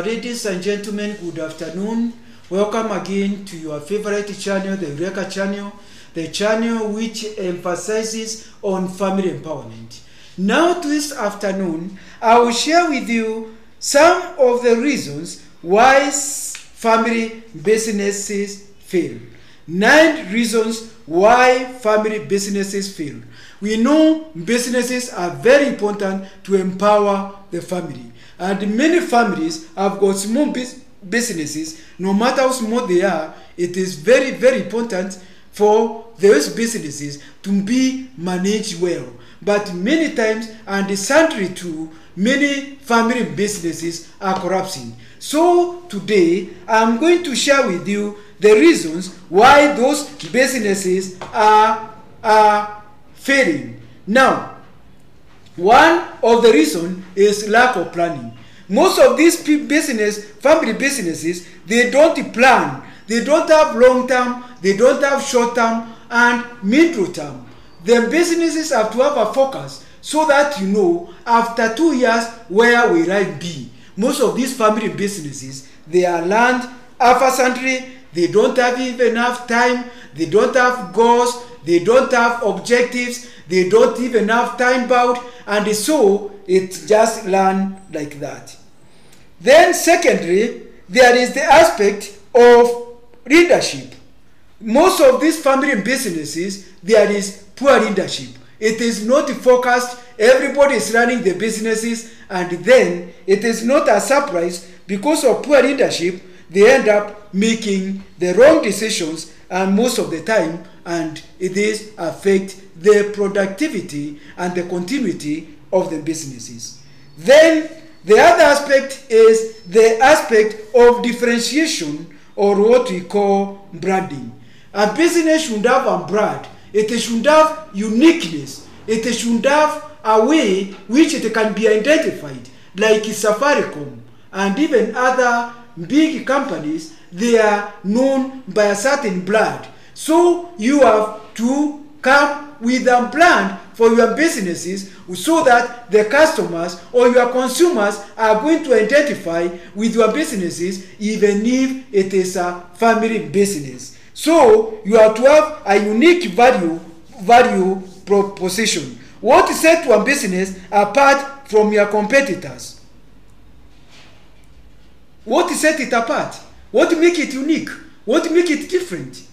Ladies and gentlemen, good afternoon. Welcome again to your favorite channel, the Eureka channel, the channel which emphasizes on family empowerment. Now this afternoon, I will share with you some of the reasons why family businesses fail. 9 reasons why family businesses fail. We know businesses are very important to empower the family. And many families have got small businesses. No matter how small they are, it is very, very important for those businesses to be managed well. But many times, and sadly too, many family businesses are collapsing. So today, I'm going to share with you the reasons why those businesses are failing. Now, one of the reasons is lack of planning. Most of these family businesses, they don't plan. They don't have long term, they don't have short term and middle term. The businesses have to have a focus so that you know after 2 years where will I be. Most of these family businesses, they are land unfortunately, they don't have even enough time, they don't have goals, they don't have objectives, they don't even have time bound, and so it just learn like that. Then secondly, there is the aspect of leadership. Most of these family businesses, there is poor leadership. It is not focused, everybody is running the businesses, and then it is not a surprise because of poor leadership, they end up making the wrong decisions and most of the time, and it is affect the productivity and the continuity of the businesses. Then the other aspect is the aspect of differentiation, or what we call branding. A business should have a brand. It should have uniqueness. It should have a way which it can be identified, like Safaricom and even other big companies. They are known by a certain brand. So you have to come with a brand for your businesses so that the customers or your consumers are going to identify with your businesses even if it is a family business. So you have to have a unique value proposition. What sets your business apart from your competitors? What sets it apart? What makes it unique? What makes it different?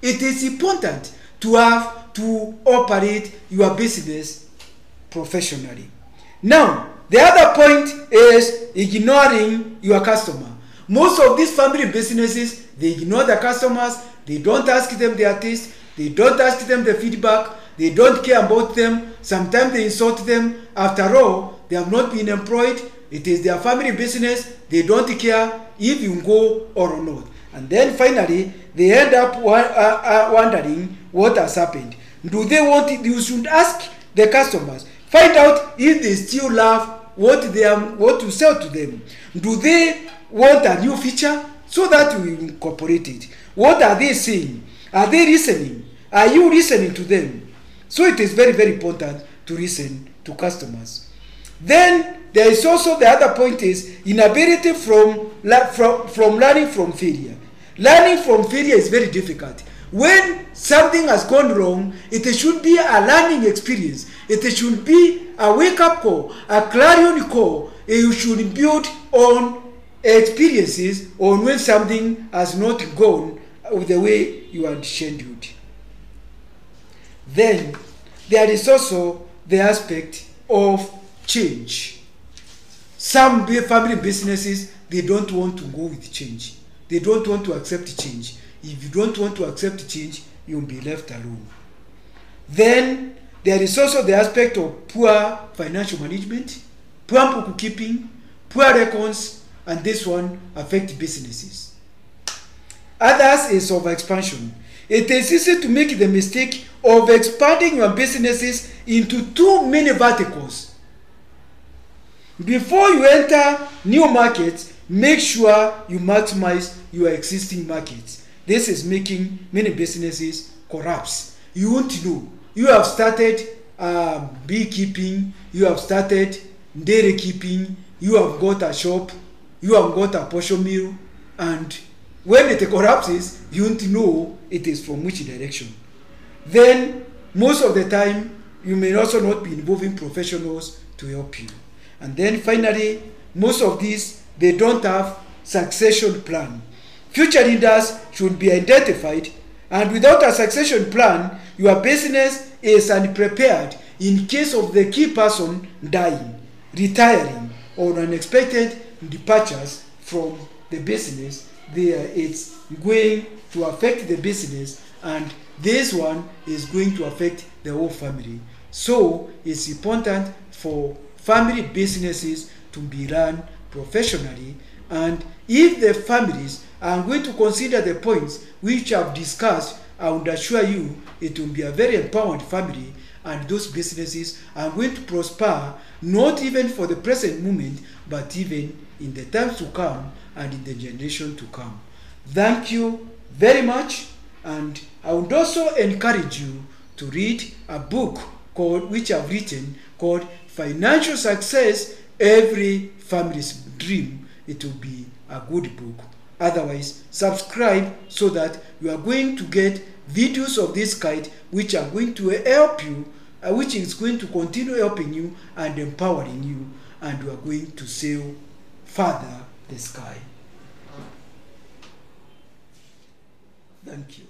It is important to have to operate your business professionally. Now, the other point is ignoring your customer. Most of these family businesses, they ignore the customers, they don't ask them their taste, they don't ask them the feedback, they don't care about them, sometimes they insult them. After all, they have not been employed, it is their family business, they don't care if you go or not. And then finally, they end up wondering what has happened. Do they want it? You should ask the customers. Find out if they still love what you sell to them. Do they want a new feature so that we incorporate it? What are they saying? Are they listening? Are you listening to them? So it is very, very important to listen to customers. Then there is also the other point is inability from learning from failure. Learning from failure is very difficult. When something has gone wrong, it should be a learning experience. It should be a wake-up call, a clarion call. You should build on experiences on when something has not gone the way you had scheduled. Then there is also the aspect of change. Some family businesses, they don't want to go with change. They don't want to accept change. If you don't want to accept change, you'll be left alone. Then there is also the aspect of poor financial management, poor bookkeeping, poor records, and this one affects businesses. Others is of expansion. It is easy to make the mistake of expanding your businesses into too many verticals. Before you enter new markets, make sure you maximize your existing markets. This is making many businesses collapse. You won't know. You have started beekeeping, you have started dairy keeping, you have got a shop, you have got a portion meal, and when it collapses, you won't know it is from which direction. Then most of the time, you may also not be involving professionals to help you. And then finally, most of these, they don't have succession plan. Future leaders should be identified, and without a succession plan, your business is unprepared in case of the key person dying, retiring, or unexpected departures from the business. There, it's going to affect the business, and this one is going to affect the whole family. So it's important for family businesses to be run professionally, and if the families are going to consider the points which I've discussed, I would assure you it will be a very empowered family, and those businesses are going to prosper, not even for the present moment, but even in the times to come and in the generation to come. Thank you very much, and I would also encourage you to read a book which I've written called Financial Success, Every Family's Dream. It will be a good book. Otherwise, subscribe so that you are going to get videos of this kind which are going to help you, which is going to continue helping you and empowering you, and you are going to sail further the sky. Thank you.